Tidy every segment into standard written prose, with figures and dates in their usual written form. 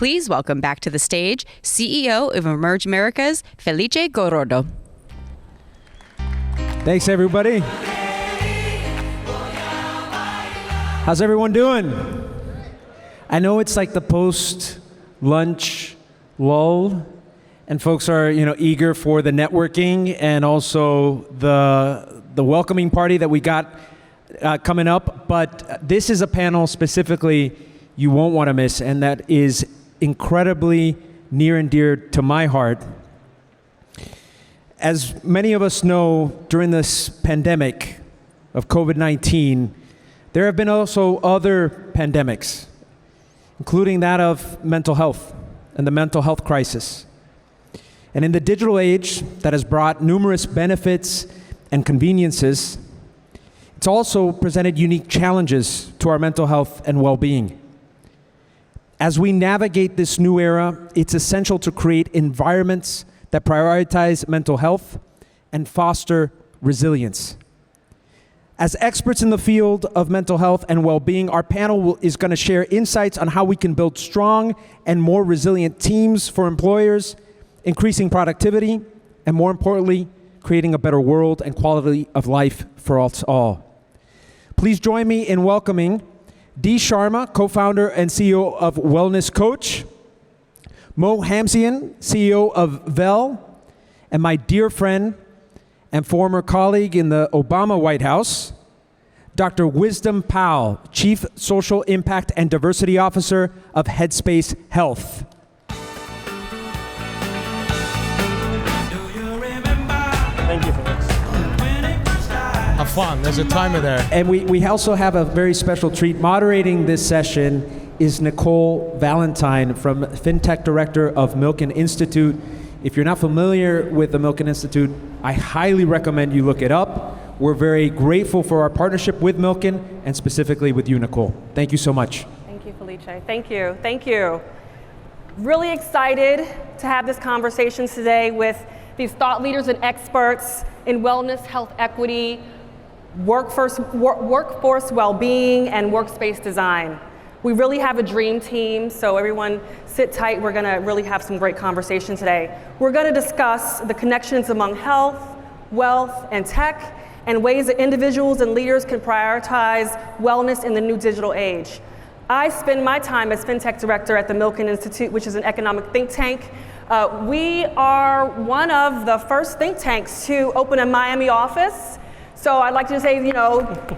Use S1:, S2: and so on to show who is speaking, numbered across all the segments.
S1: Please welcome back to the stage CEO of Emerge Americas, Felice Gorordo.
S2: Thanks, everybody. How's everyone doing? I know it's like the post-lunch lull, and folks are, eager for the networking and also the welcoming party that we got coming up. But this is a panel specifically you won't want to miss, and that is incredibly near and dear to my heart. As many of us know, during this pandemic of COVID-19, there have been also other pandemics, including that of mental health and the mental health crisis. And in the digital age that has brought numerous benefits and conveniences, it's also presented unique challenges to our mental health and well-being. As we navigate this new era, it's essential to create environments that prioritize mental health and foster resilience. As experts in the field of mental health and well-being, our panel is going to share insights on how we can build strong and more resilient teams for employers, increasing productivity, and more importantly, creating a better world and quality of life for us all. Please join me in welcoming D. Sharma, co-founder and CEO of Wellness Coach, Mo Hamzian, CEO of Vell, and my dear friend and former colleague in the Obama White House, Dr. Wizdom Powell, Chief Social Impact and Diversity Officer of Headspace Health.
S3: Thank you for this. Have fun. There's a timer there.
S2: And we also have a very special treat. Moderating this session is Nicole Valentine, from FinTech Director of Milken Institute. If you're not familiar with the Milken Institute, I highly recommend you look it up. We're very grateful for our partnership with Milken and specifically with you, Nicole. Thank you so much.
S4: Thank you, Felice. Thank you. Thank you. Really excited to have this conversation today with these thought leaders and experts in wellness, health equity, workforce well-being, and workspace design. We really have a dream team, so everyone sit tight. We're going to really have some great conversation today. We're going to discuss the connections among health, wealth, and tech, and ways that individuals and leaders can prioritize wellness in the new digital age. I spend my time as FinTech Director at the Milken Institute, which is an economic think tank. We are one of the first think tanks to open a Miami office. So I'd like to say,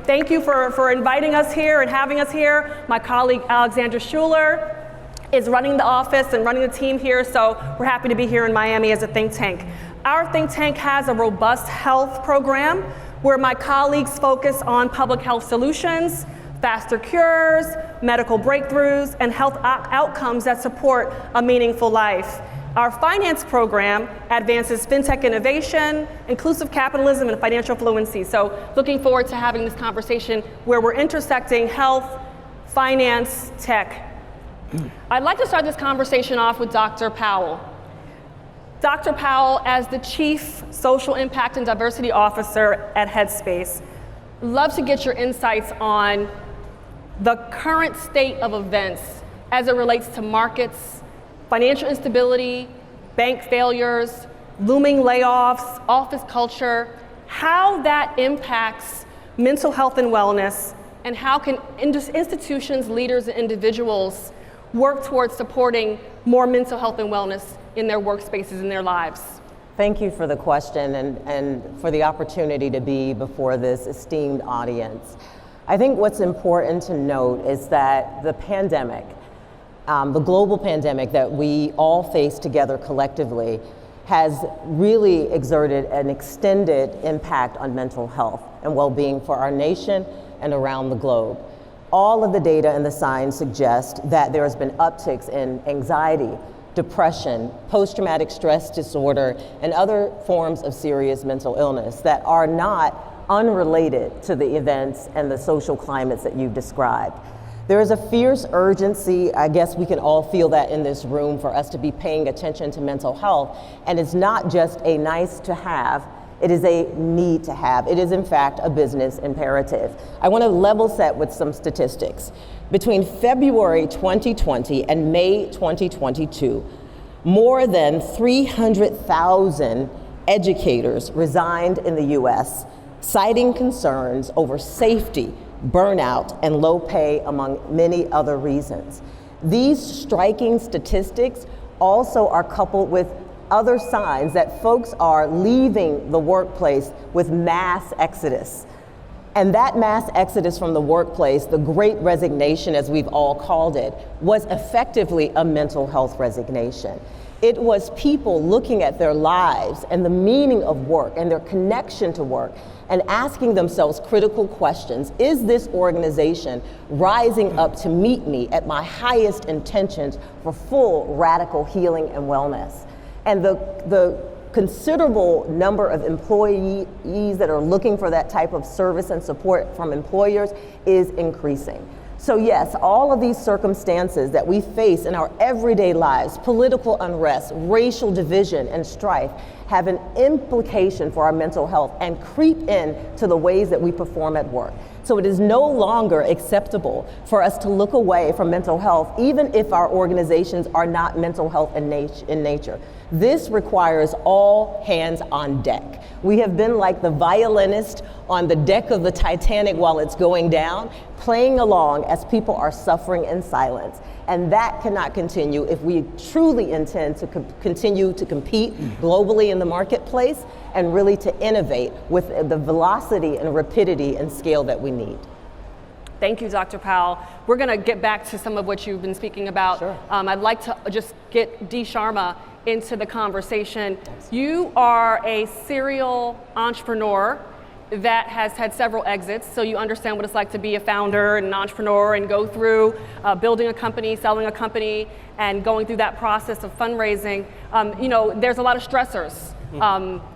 S4: thank you for inviting us here and having us here. My colleague, Alexandra Schuler, is running the office and running the team here, so we're happy to be here in Miami as a think tank. Our think tank has a robust health program where my colleagues focus on public health solutions, faster cures, medical breakthroughs, and health outcomes that support a meaningful life. Our finance program advances fintech innovation, inclusive capitalism, and financial fluency. So looking forward to having this conversation where we're intersecting health, finance, tech. I'd like to start this conversation off with Dr. Powell. Dr. Powell, as the Chief Social Impact and Diversity Officer at Headspace, I'd love to get your insights on the current state of events as it relates to markets, financial instability, bank failures, looming layoffs, office culture, how that impacts mental health and wellness, and how can institutions, leaders, and individuals work towards supporting more mental health and wellness in their workspaces, in their lives.
S5: Thank you for the question and for the opportunity to be before this esteemed audience. I think what's important to note is that the pandemic, the global pandemic that we all face together collectively, has really exerted an extended impact on mental health and well-being for our nation and around the globe. All of the data and the signs suggest that there has been upticks in anxiety, depression, post-traumatic stress disorder, and other forms of serious mental illness that are not unrelated to the events and the social climates that you've described. There is a fierce urgency, I guess we can all feel that in this room, for us to be paying attention to mental health. And it's not just a nice to have, It is a need to have. It is in fact a business imperative. I want to level set with some statistics. Between February 2020 and May 2022, more than 300,000 educators resigned in the US, citing concerns over safety, burnout, and low pay, among many other reasons. These striking statistics also are coupled with other signs that folks are leaving the workplace with mass exodus. And that mass exodus from the workplace, the great resignation as we've all called it, was effectively a mental health resignation. It was people looking at their lives and the meaning of work and their connection to work and asking themselves critical questions. Is this organization rising up to meet me at my highest intentions for full radical healing and wellness? And the considerable number of employees that are looking for that type of service and support from employers is increasing. So yes, all of these circumstances that we face in our everyday lives, political unrest, racial division, and strife, have an implication for our mental health and creep in to the ways that we perform at work. So it is no longer acceptable for us to look away from mental health, even if our organizations are not mental health in nature. This requires all hands on deck. We have been like the violinist on the deck of the Titanic while it's going down, playing along as people are suffering in silence. And that cannot continue if we truly intend to continue to compete globally in the marketplace and really to innovate with the velocity and rapidity and scale that we need.
S4: Thank you, Dr. Powell. We're going to get back to some of what you've been speaking about.
S5: Sure.
S4: I'd like to just get D. Sharma into the conversation. You are a serial entrepreneur that has had several exits, so you understand what it's like to be a founder and an entrepreneur and go through building a company, selling a company, and going through that process of fundraising. There's a lot of stressors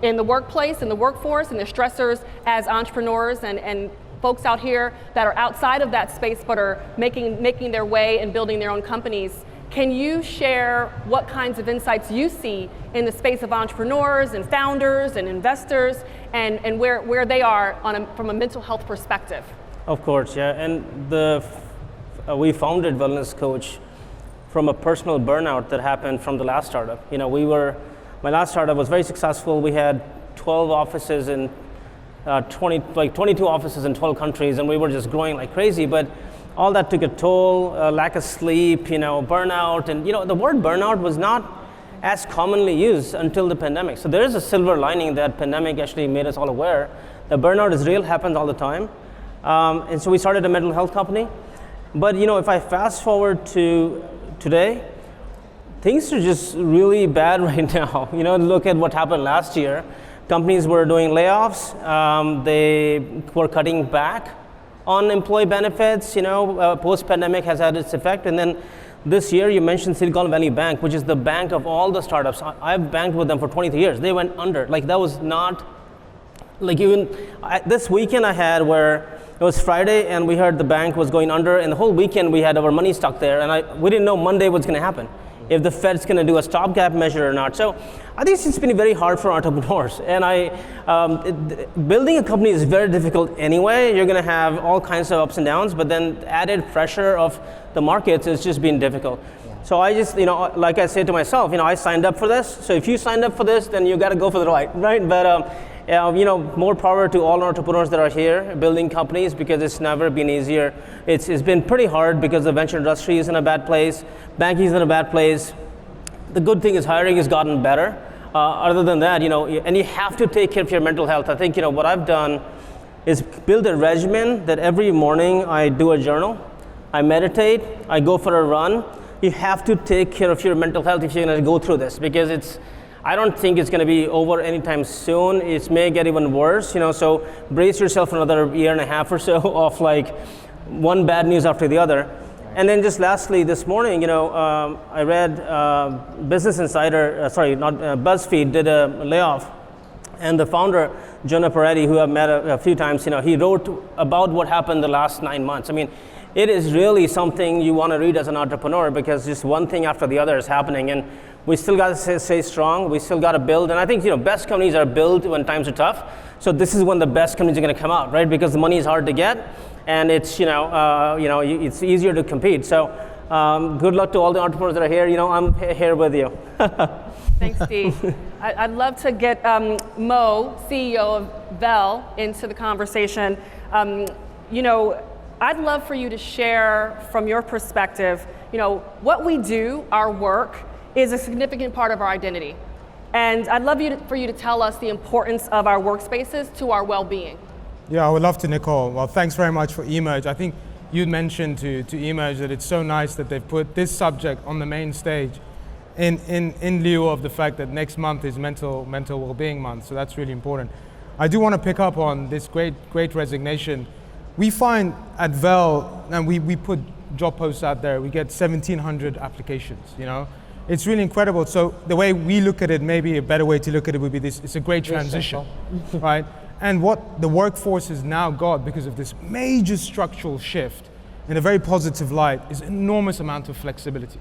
S4: in the workplace, in the workforce, and there's stressors as entrepreneurs and folks out here that are outside of that space but are making their way and building their own companies. Can you share what kinds of insights you see in the space of entrepreneurs and founders and investors and where they are from a mental health perspective?
S3: Of course, yeah. And we founded Wellness Coach from a personal burnout that happened from the last startup. My last startup was very successful. We had 12 offices in 22 offices in 12 countries, and we were just growing like crazy. But all that took a toll, lack of sleep, burnout. And the word burnout was not as commonly used until the pandemic. So there is a silver lining that pandemic actually made us all aware that burnout is real, happens all the time. And so we started a mental health company. But if I fast forward to today, things are just really bad right now. Look at what happened last year. Companies were doing layoffs. They were cutting back on employee benefits. Post-pandemic has had its effect. And then this year, you mentioned Silicon Valley Bank, which is the bank of all the startups. I've banked with them for 23 years. They went under. That was not, this weekend I had where it was Friday and we heard the bank was going under, and the whole weekend we had our money stuck there, and we didn't know Monday what's gonna happen, if the Fed's gonna do a stopgap measure or not. So I think it's been very hard for entrepreneurs. And building a company is very difficult anyway. You're gonna have all kinds of ups and downs, but then the added pressure of the markets has just been difficult. Yeah. So I just, like I said to myself, I signed up for this. So if you signed up for this, then you gotta go for the ride, right? But more power to all entrepreneurs that are here building companies, because it's never been easier. It's been pretty hard because the venture industry is in a bad place, banking is in a bad place. The good thing is hiring has gotten better. Other than that, and you have to take care of your mental health. I think, what I've done is build a regimen that every morning I do a journal, I meditate, I go for a run. You have to take care of your mental health if you're gonna go through this, because I don't think it's gonna be over anytime soon. It may get even worse, so brace yourself for another year and a half or so of one bad news after the other. And then just lastly, this morning, I read Business Insider, BuzzFeed did a layoff, and the founder, Jonah Peretti, who I've met a few times, he wrote about what happened the last 9 months. I mean, it is really something you want to read as an entrepreneur, because just one thing after the other is happening. And We still got to stay strong. We still got to build. And I think, best companies are built when times are tough. So this is when the best companies are going to come out, right? Because the money is hard to get, and it's, it's easier to compete. So good luck to all the entrepreneurs that are here. I'm here with you.
S4: Thanks, Steve. I'd love to get Mo, CEO of Bell, into the conversation. I'd love for you to share from your perspective, what we do, our work, is a significant part of our identity. And I'd love for you to tell us the importance of our workspaces to our well-being.
S6: Yeah, I would love to, Nicole. Well, thanks very much for eMerge. I think you mentioned to eMerge that it's so nice that they've put this subject on the main stage in lieu of the fact that next month is mental well-being month, so that's really important. I do want to pick up on this great resignation. We find at Vel, and we put job posts out there, we get 1,700 applications, It's really incredible. So the way we look at it, maybe a better way to look at it would be this: it's a great transition, right? And what the workforce has now got, because of this major structural shift in a very positive light, is enormous amount of flexibility.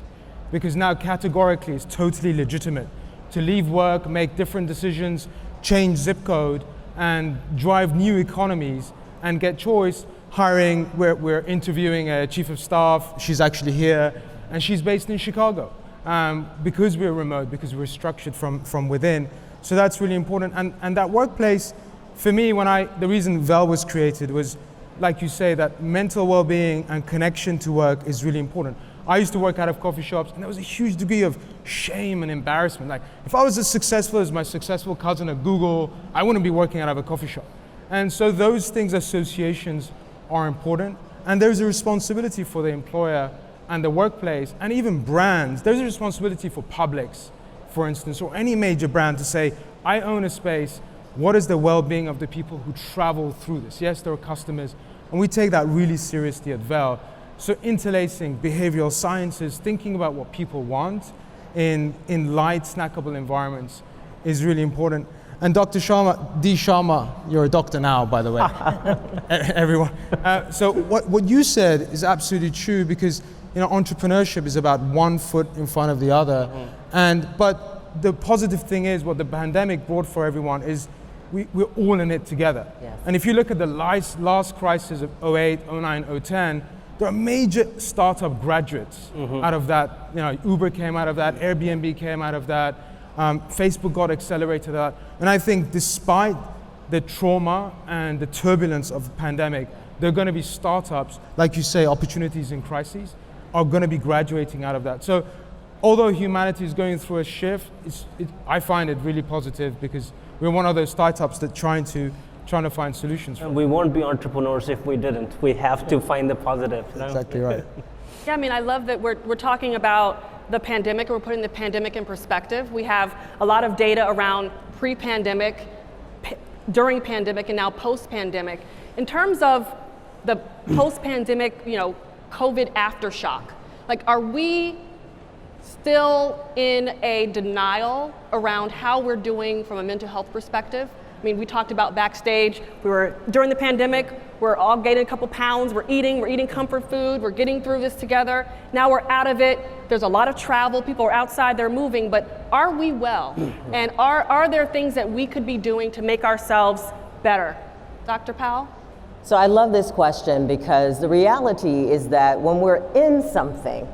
S6: Because now categorically it's totally legitimate to leave work, make different decisions, change zip code, and drive new economies and get choice. Hiring, we're interviewing a chief of staff, she's actually here, and she's based in Chicago. Because we're remote, because we're structured from within. So that's really important. And that workplace, for me, the reason Vel was created was, like you say, that mental well-being and connection to work is really important. I used to work out of coffee shops, and there was a huge degree of shame and embarrassment. Like, if I was as successful as my successful cousin at Google, I wouldn't be working out of a coffee shop. And so those things, associations, are important. And there's a responsibility for the employer and the workplace, and even brands. There's a responsibility for Publix, for instance, or any major brand to say, I own a space, what is the well-being of the people who travel through this? Yes, there are customers, and we take that really seriously at Vel. So interlacing behavioral sciences, thinking about what people want in light, snackable environments is really important. And Dr. Sharma, D. Sharma, you're a doctor now, by the way, everyone. So what you said is absolutely true, because entrepreneurship is about one foot in front of the other. But the positive thing is, what the pandemic brought for everyone is we're all in it together.
S5: Yes.
S6: And if you look at the last crisis of 08, 09, 010, there are major startup graduates out of that. Uber came out of that, Airbnb came out of that, Facebook got accelerated out. And I think despite the trauma and the turbulence of the pandemic, there are going to be startups, like you say, opportunities in crises, are going to be graduating out of that. So although humanity is going through a shift, I find it really positive, because we're one of those startups that trying to find solutions.
S3: We won't be entrepreneurs if we didn't. We have to find the positive.
S6: Exactly right.
S4: Yeah, I love that we're talking about the pandemic, and we're putting the pandemic in perspective. We have a lot of data around pre-pandemic, during pandemic, and now post-pandemic. In terms of the post-pandemic, COVID aftershock, are we still in a denial around how we're doing from a mental health perspective? We talked about backstage, during the pandemic, we're all gaining a couple pounds, we're eating comfort food, we're getting through this together. Now we're out of it, there's a lot of travel, people are outside, they're moving, but are we well? And are there things that we could be doing to make ourselves better? Dr. Powell?
S5: So I love this question, because the reality is that when we're in something,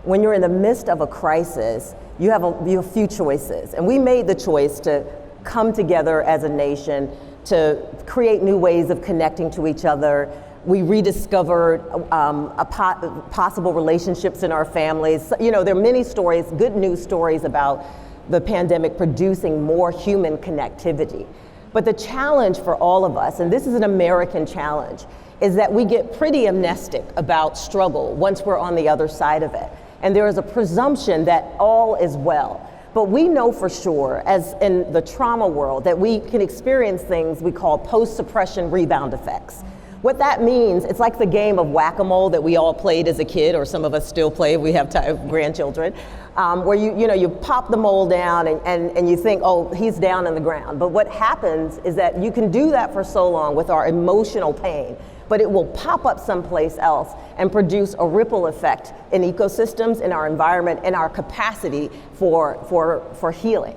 S5: when you're in the midst of a crisis, you have a few choices. And we made the choice to come together as a nation to create new ways of connecting to each other. We rediscovered possible relationships in our families. There are many stories, good news stories about the pandemic producing more human connectivity. But the challenge for all of us, and this is an American challenge, is that we get pretty amnestic about struggle once we're on the other side of it. And there is a presumption that all is well. But we know for sure, as in the trauma world, that we can experience things we call post-suppression rebound effects. What that means, it's like the game of whack-a-mole that we all played as a kid, or some of us still play, we have grandchildren, where you pop the mole down and you think, oh, he's down on the ground. But what happens is that you can do that for so long with our emotional pain, but it will pop up someplace else. and produce a ripple effect in ecosystems, in our environment, in our capacity for healing.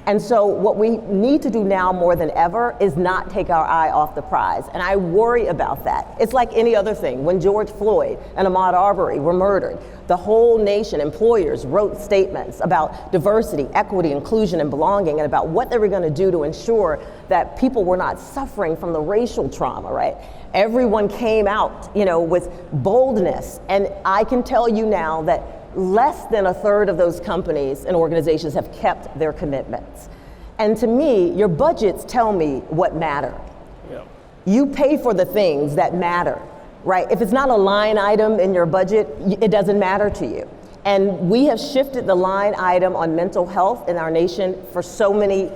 S5: And so what we need to do now more than ever is not take our eye off the prize. And I worry about that. It's like any other thing. When George Floyd and Ahmaud Arbery were murdered, the whole nation, employers, wrote statements about diversity, equity, inclusion, and belonging, and about what they were going to do to ensure that people were not suffering from the racial trauma, right? Everyone came out, with boldness. And I can tell you now that less than a third of those companies and organizations have kept their commitments. And to me, your budgets tell me what matter. Yeah. You pay for the things that matter, right? If it's not a line item in your budget, it doesn't matter to you. And we have shifted the line item on mental health in our nation for so many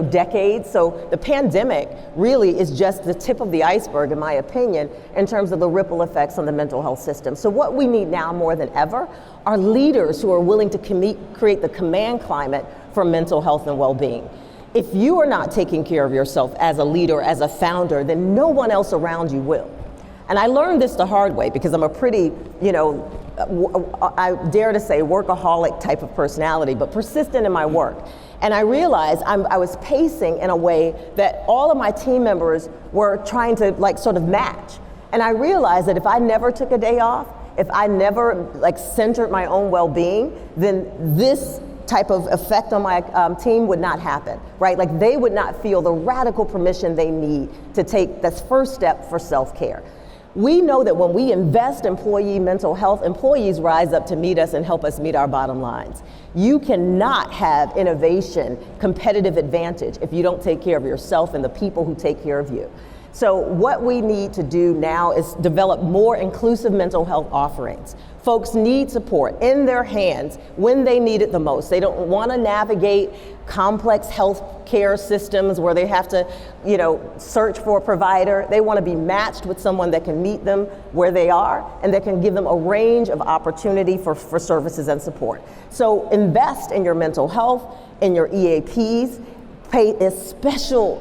S5: decades. So the pandemic really is just the tip of the iceberg, in my opinion, in terms of the ripple effects on the mental health system. So what we need now more than ever are leaders who are willing to create the command climate for mental health and well-being. If you are not taking care of yourself as a leader, as a founder, then no one else around you will. And I learned this the hard way because I'm a pretty, I dare to say workaholic type of personality, but persistent in my work. And I realized I was pacing in a way that all of my team members were trying to sort of match. And I realized that if I never took a day off, if I never centered my own well-being, then this type of effect on my team would not happen, right? They would not feel the radical permission they need to take this first step for self-care. We know that when we invest employee mental health, employees rise up to meet us and help us meet our bottom lines. You cannot have innovation, competitive advantage if you don't take care of yourself and the people who take care of you. So what we need to do now is develop more inclusive mental health offerings. Folks need support in their hands when they need it the most. They don't want to navigate complex health care systems where they have to, search for a provider. They want to be matched with someone that can meet them where they are and that can give them a range of opportunity for services and support. So invest in your mental health, in your EAPs. Pay especially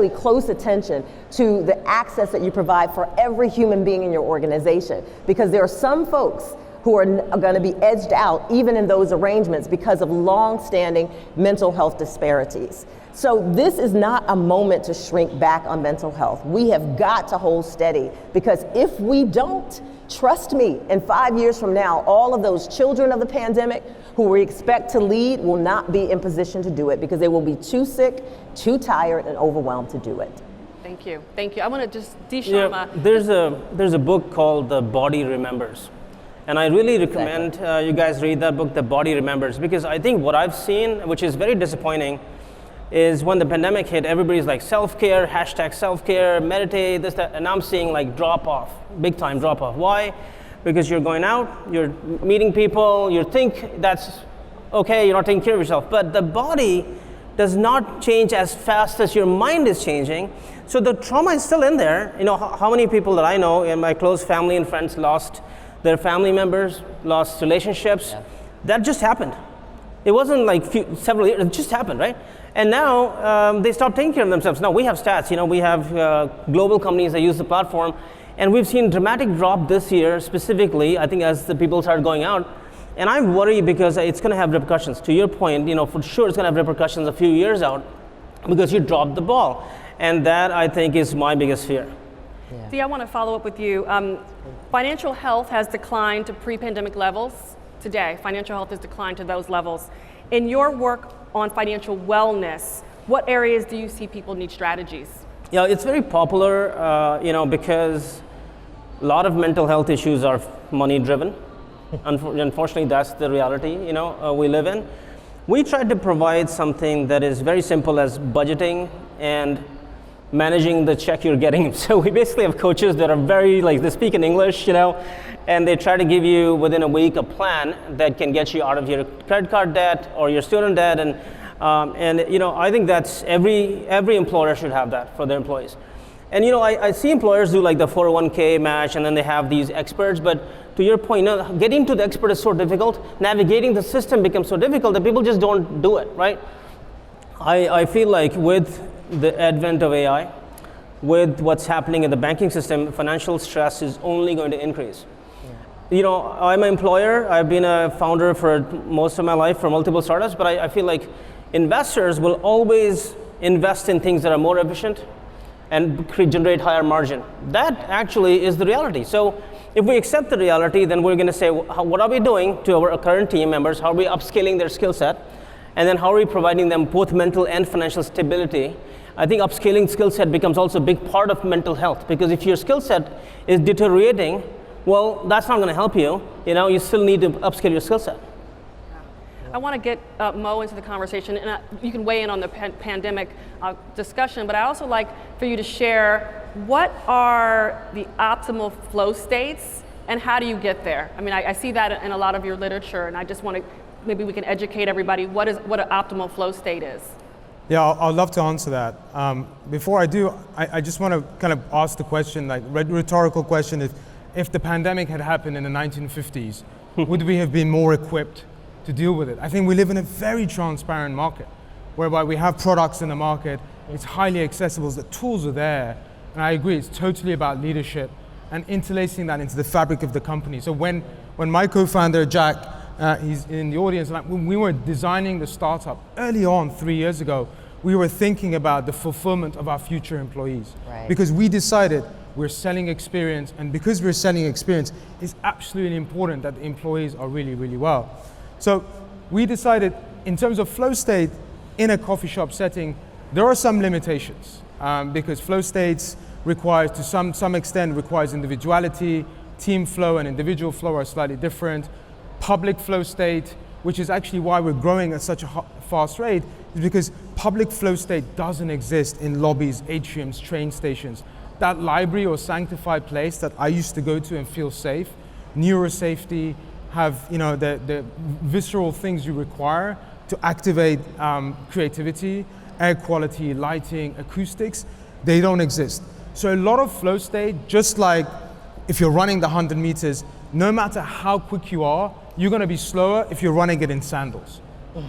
S5: close attention to the access that you provide for every human being in your organization, because there are some folks who are going to be edged out even in those arrangements because of long-standing mental health disparities. So this is not a moment to shrink back on mental health. We have got to hold steady, because if we don't, trust me, in 5 years from now, all of those children of the pandemic who we expect to lead will not be in position to do it because they will be too sick, too tired, and overwhelmed to do it.
S4: Thank you. Thank you. I want to just, Sharma.
S3: Yeah, there's a book called The Body Remembers. And I really recommend you guys read that book, The Body Remembers, because I think what I've seen, which is very disappointing, is when the pandemic hit, everybody's like self-care, hashtag self-care, meditate, this, that, and I'm seeing drop off, big time drop off. Why? Because you're going out, you're meeting people, you think that's okay, you're not taking care of yourself, but the body does not change as fast as your mind is changing. So the trauma is still in there. How many people that I know in my close family and friends lost their family members, lost relationships. Yeah. That just happened. It wasn't several years, it just happened, right? And now they stopped taking care of themselves. Now we have stats, we have global companies that use the platform, and we've seen dramatic drop this year specifically, I think, as the people start going out. And I worry because it's going to have repercussions. To your point, for sure it's going to have repercussions a few years out because you dropped the ball. And that, I think, is my biggest fear.
S4: Yeah. Dee, I want to follow up with you. Financial health has declined to pre-pandemic levels today. Financial health has declined to those levels. In your work on financial wellness, what areas do you see people need strategies?
S3: Yeah, it's very popular, because a lot of mental health issues are money driven. Unfortunately, that's the reality, we live in. We tried to provide something that is very simple as budgeting and managing the check you're getting. So we basically have coaches that are very, they speak in English, and they try to give you within a week a plan that can get you out of your credit card debt or your student debt. And I think that's every employer should have that for their employees. And I see employers do the 401k match, and then they have these experts, but to your point, getting to the expert is so difficult, navigating the system becomes so difficult that people just don't do it, right? I feel like with the advent of AI, with what's happening in the banking system, financial stress is only going to increase. You know, I'm an employer. I've been a founder for most of my life for multiple startups, but I feel like investors will always invest in things that are more efficient and generate higher margin. That actually is the reality. So if we accept the reality, then we're going to say, what are we doing to our current team members? How are we upscaling their skill set? And then how are we providing them both mental and financial stability? I think upscaling skill set becomes also a big part of mental health, because if your skill set is deteriorating, well, that's not going to help you. You know, you still need to upskill your skill set.
S4: I want to get Mo into the conversation, and you can weigh in on the pandemic discussion, but I also like for you to share what are the optimal flow states and how do you get there? I mean, I see that in a lot of your literature, and I just want to, maybe we can educate everybody what an optimal flow state is.
S6: Yeah, I'd love to answer that. Before I do, I just want to kind of ask the question, like rhetorical question, if the pandemic had happened in the 1950s, would we have been more equipped to deal with it? I think we live in a very transparent market, whereby we have products in the market, it's highly accessible, the tools are there, and I agree, it's totally about leadership and interlacing that into the fabric of the company. So when my co-founder, Jack, he's in the audience, like when we were designing the startup early on 3 years ago, we were thinking about the fulfillment of our future employees.
S5: Right.
S6: Because we decided we're selling experience, and because we're selling experience, it's absolutely important that the employees are really, really well. So we decided, in terms of flow state in a coffee shop setting, there are some limitations because flow states requires, to some extent, requires individuality. Team flow and individual flow are slightly different. Public flow state, which is actually why we're growing at such a fast rate, is because public flow state doesn't exist in lobbies, atriums, train stations. That library or sanctified place that I used to go to and feel safe, neurosafety, have the visceral things you require to activate creativity, air quality, lighting, acoustics, they don't exist. So a lot of flow state, just like if you're running the 100 meters, no matter how quick you are, you're going to be slower if you're running it in sandals.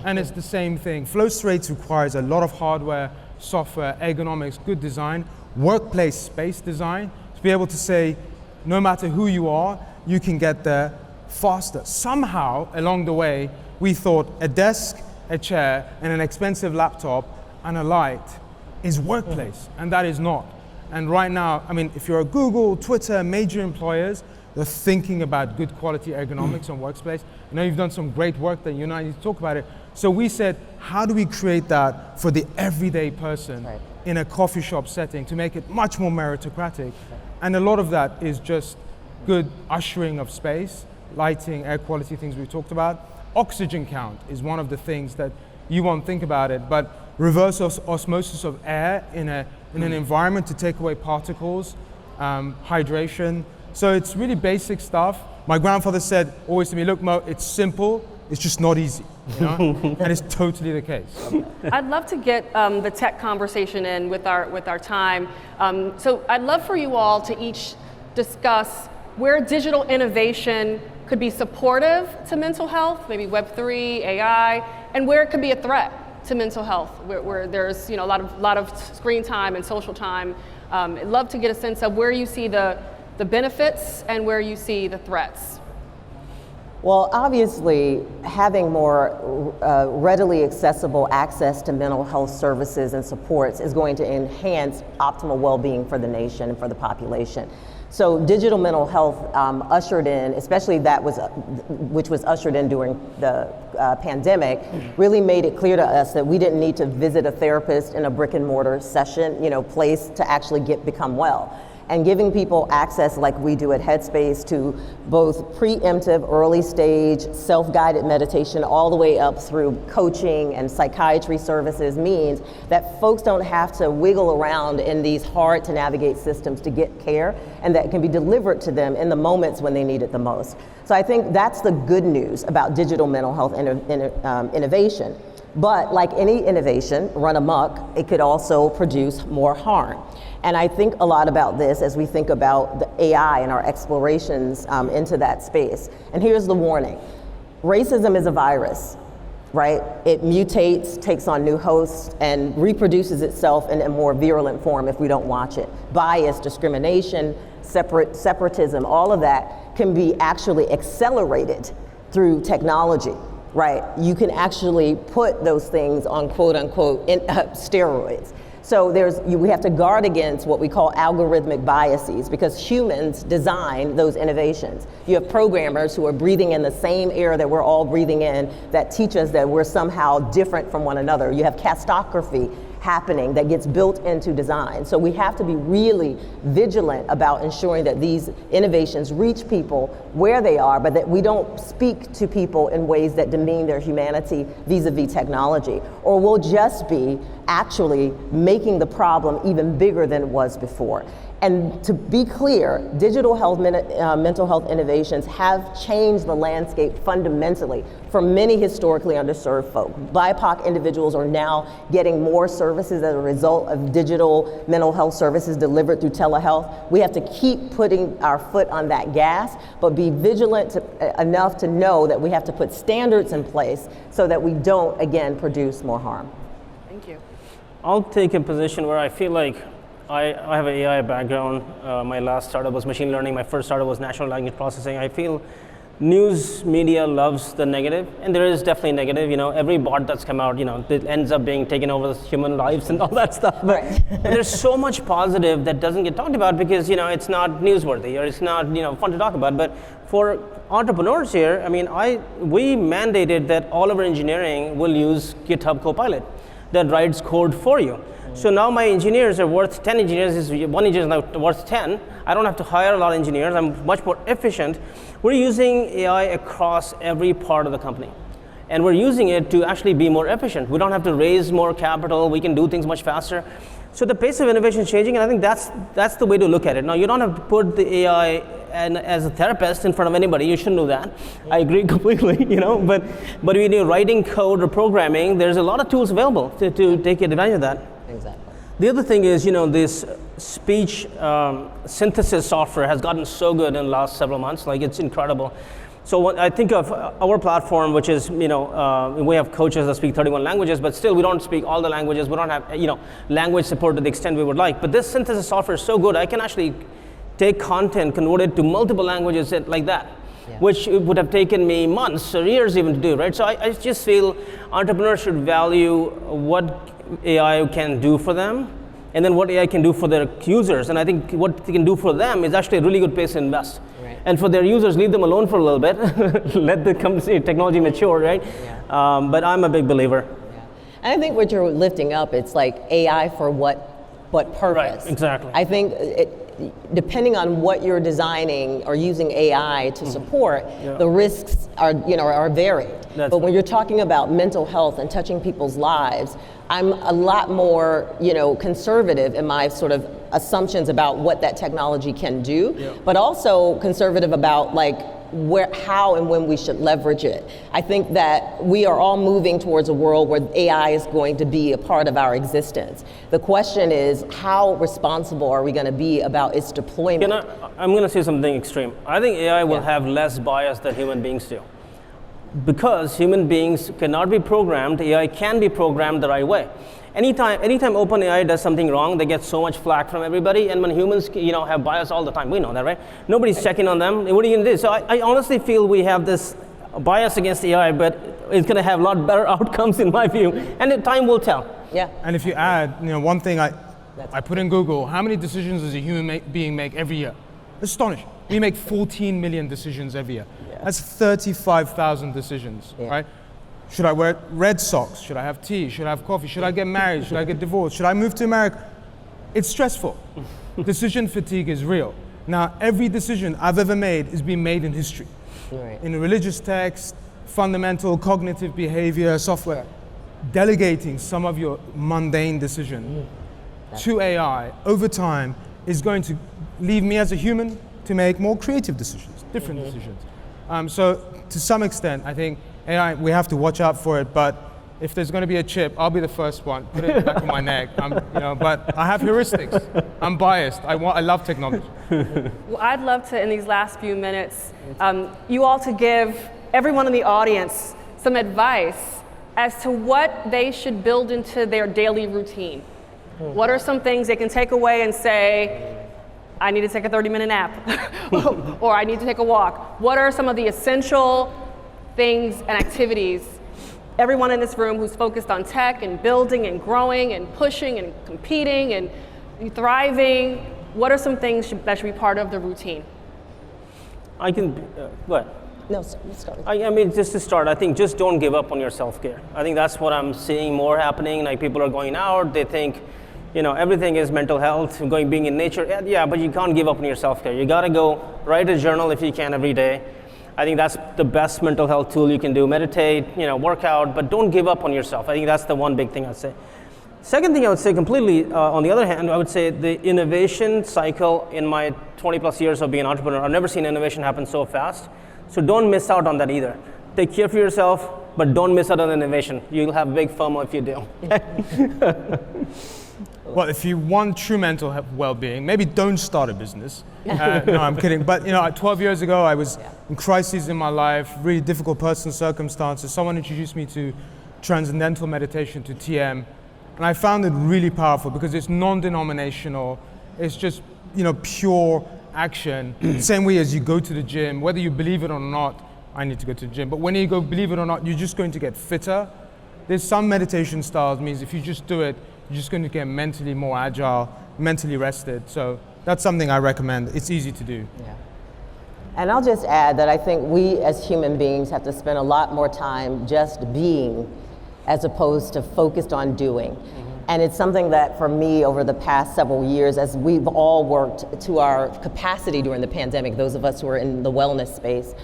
S6: And it's the same thing. Flow state requires a lot of hardware, software, ergonomics, good design, workplace space design, to be able to say, no matter who you are, you can get there faster. Somehow, along the way, we thought a desk, a chair, and an expensive laptop and a light is workplace, and that is not. And right now, I mean, if you're a Google, Twitter, major employers, they're thinking about good quality ergonomics on workplace. I know you've done some great work that you and I need to talk about it. So we said, how do we create that for the everyday person in a coffee shop setting to make it much more meritocratic? And a lot of that is just good ushering of space, lighting, air quality, things we talked about. Oxygen count is one of the things that you won't think about it, but reverse osmosis of air in an environment to take away particles, hydration. So it's really basic stuff. My grandfather said always to me, look, Mo, it's simple, it's just not easy. You know? And it's totally the case.
S4: I'd love to get the tech conversation in with our time. So I'd love for you all to each discuss where digital innovation could be supportive to mental health, maybe Web3, AI, and where it could be a threat to mental health, where there's a lot of screen time and social time. I'd love to get a sense of where you see the benefits and where you see the threats.
S5: Well, obviously, having more readily accessible access to mental health services and supports is going to enhance optimal well-being for the nation and for the population. So digital mental health ushered in, especially which was ushered in during the pandemic, really made it clear to us that we didn't need to visit a therapist in a brick and mortar session, place to actually become well. And giving people access like we do at Headspace to both preemptive, early stage, self-guided meditation all the way up through coaching and psychiatry services means that folks don't have to wiggle around in these hard to navigate systems to get care, and that can be delivered to them in the moments when they need it the most. So I think that's the good news about digital mental health innovation. But like any innovation run amok, it could also produce more harm. And I think a lot about this as we think about the AI and our explorations into that space. And here's the warning. Racism is a virus. right? It mutates, takes on new hosts, and reproduces itself in a more virulent form if we don't watch it. Bias, discrimination, separatism, all of that can be actually accelerated through technology, right? You can actually put those things on quote unquote steroids. So we have to guard against what we call algorithmic biases, because humans design those innovations. You have programmers who are breathing in the same air that we're all breathing in that teach us that we're somehow different from one another. You have castography happening that gets built into design. So we have to be really vigilant about ensuring that these innovations reach people where they are, but that we don't speak to people in ways that demean their humanity vis-a-vis technology, or we'll just be actually making the problem even bigger than it was before. And to be clear, digital health, mental health innovations have changed the landscape fundamentally for many historically underserved folk. BIPOC individuals are now getting more services as a result of digital mental health services delivered through telehealth. We have to keep putting our foot on that gas, but be vigilant enough to know that we have to put standards in place so that we don't, again, produce more harm.
S4: Thank you.
S3: I'll take a position where I feel like I have an AI background. My last startup was machine learning. My first startup was natural language processing. I feel news media loves the negative, and there is definitely negative. You know, every bot that's come out, you know, it ends up being taken over human lives and all that stuff. But there's so much positive that doesn't get talked about because, you know, it's not newsworthy or it's not, you know, fun to talk about. But for entrepreneurs here, I mean, we mandated that all of our engineering will use GitHub Copilot that writes code for you. So now my engineers are worth 10 engineers, one engineer is now worth 10. I don't have to hire a lot of engineers, I'm much more efficient. We're using AI across every part of the company. And we're using it to actually be more efficient. We don't have to raise more capital, we can do things much faster. So the pace of innovation is changing, and I think that's the way to look at it. Now, you don't have to put the AI as a therapist in front of anybody. You shouldn't do that. I agree completely, you know. But when you're writing code or programming, there's a lot of tools available to take advantage of that.
S5: Exactly.
S3: The other thing is, you know, this speech synthesis software has gotten so good in the last several months. Like, it's incredible. So what I think of our platform, which is, you know, we have coaches that speak 31 languages, but still we don't speak all the languages. We don't have, you know, language support to the extent we would like. But this synthesis software is so good, I can actually take content, convert it to multiple languages like that, which would have taken me months or years even to do, right? So I just feel entrepreneurs should value what AI can do for them, and then what AI can do for their users. And I think what they can do for them is actually a really good place to invest. Right. And for their users, leave them alone for a little bit, let the technology mature, right? Yeah. But I'm a big believer.
S5: Yeah. And I think what you're lifting up, it's like AI for what purpose?
S3: Right, exactly.
S5: I think depending on what you're designing or using AI to support, the risks are varied. But when you're talking about mental health and touching people's lives, I'm a lot more, conservative in my sort of assumptions about what that technology can do, but also conservative about how and when we should leverage it. I think that we are all moving towards a world where AI is going to be a part of our existence. The question is, how responsible are we going to be about its deployment?
S3: I'm going to say something extreme. I think AI will have less bias than human beings do. Because human beings cannot be programmed, AI can be programmed the right way. Anytime OpenAI does something wrong, they get so much flack from everybody, and when humans have bias all the time, we know that, right? Nobody's checking on them. What are you going to do? So I honestly feel we have this bias against AI, but it's going to have a lot better outcomes in my view, and time will tell.
S5: Yeah.
S6: And if you add, one thing I put in Google, how many decisions does a human being make every year? Astonishing. We make 14 million decisions every year. That's 35,000 decisions, right? Should I wear red socks? Should I have tea? Should I have coffee? Should I get married? Should I get divorced? Should I move to America? It's stressful. Decision fatigue is real. Now, every decision I've ever made is being made in history. Right. In a religious text, fundamental cognitive behavior, software. Delegating some of your mundane decision to AI over time is going to leave me as a human to make more creative decisions, different decisions. So to some extent, I think AI, we have to watch out for it, but if there's going to be a chip, I'll be the first one, put it in the back of my neck. But I have heuristics. I'm biased. I love technology.
S4: Well, I'd love to, in these last few minutes, you all to give everyone in the audience some advice as to what they should build into their daily routine. What are some things they can take away and say, I need to take a 30-minute nap, or I need to take a walk? What are some of the essential things and activities? Everyone in this room who's focused on tech and building and growing and pushing and competing and thriving, what are some things that should be part of the routine?
S3: I can, go ahead.
S5: No, start.
S3: I mean, just to start, I think just don't give up on your self-care. I think that's what I'm seeing more happening. Like, people are going out, they think, everything is mental health, being in nature. Yeah, but you can't give up on your self-care. You gotta go write a journal if you can every day. I think that's the best mental health tool you can do. Meditate, work out, but don't give up on yourself. I think that's the one big thing I'd say. Second thing I would say completely, on the other hand, I would say the innovation cycle in my 20 plus years of being an entrepreneur, I've never seen innovation happen so fast. So don't miss out on that either. Take care of yourself, but don't miss out on innovation. You'll have big FOMO if you do.
S6: Well, if you want true mental health well-being, maybe don't start a business. No, I'm kidding. But 12 years ago, I was in crises in my life, really difficult personal circumstances. Someone introduced me to transcendental meditation, to TM, and I found it really powerful because it's non-denominational. It's just pure action. Same way as you go to the gym, whether you believe it or not. I need to go to the gym, but when you go, believe it or not, you're just going to get fitter. There's some meditation styles means if you just do it, you're just going to get mentally more agile, mentally rested. So that's something I recommend. It's easy to do.
S5: Yeah. And I'll just add that I think we as human beings have to spend a lot more time just being as opposed to focused on doing. And it's something that for me over the past several years, as we've all worked to our capacity during the pandemic, those of us who are in the wellness space,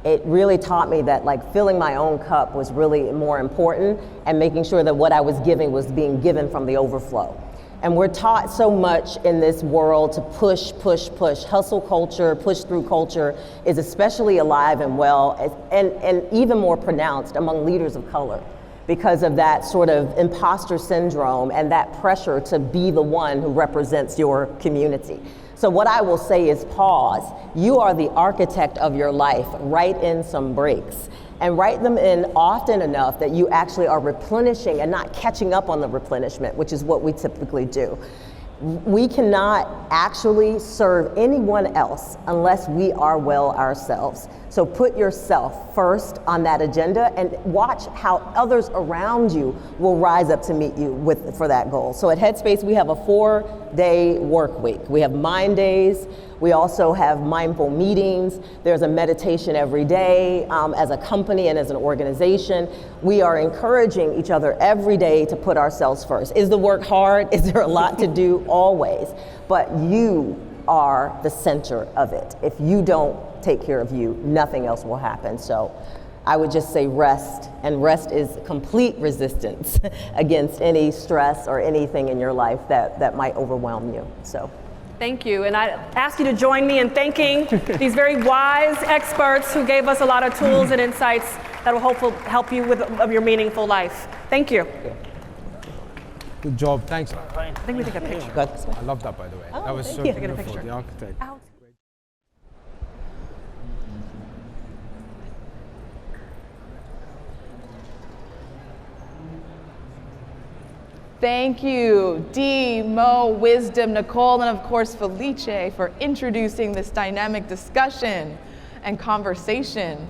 S5: it really taught me that filling my own cup was really more important, and making sure that what I was giving was being given from the overflow. And we're taught so much in this world to push. Hustle culture, push through culture is especially alive and well, and even more pronounced among leaders of color, because of that sort of imposter syndrome and that pressure to be the one who represents your community. So what I will say is pause. You are the architect of your life. Write in some breaks, and write them in often enough that you actually are replenishing and not catching up on the replenishment, which is what we typically do. We cannot actually serve anyone else unless we are well ourselves. So put yourself first on that agenda and watch how others around you will rise up to meet you for that goal. So at Headspace, we have a 4-day work week. We have mind days. We also have mindful meetings. There's a meditation every day. As a company and as an organization, we are encouraging each other every day to put ourselves first. Is the work hard? Is there a lot to do? Always. But you are the center of it. If you don't take care of you, nothing else will happen. So I would just say rest, and rest is complete resistance against any stress or anything in your life that might overwhelm you. So.
S4: Thank you, and I ask you to join me in thanking these very wise experts who gave us a lot of tools and insights that will hopefully help you with your meaningful life. Thank you.
S6: Good job, thanks.
S4: I think we take a picture.
S6: I love that, by the way.
S5: Oh,
S6: that was so
S5: you.
S6: beautiful, the architect.
S4: Out.
S7: Thank you, Dee, Mo, Wizdom, Nicole, and of course Felice for introducing this dynamic discussion and conversation.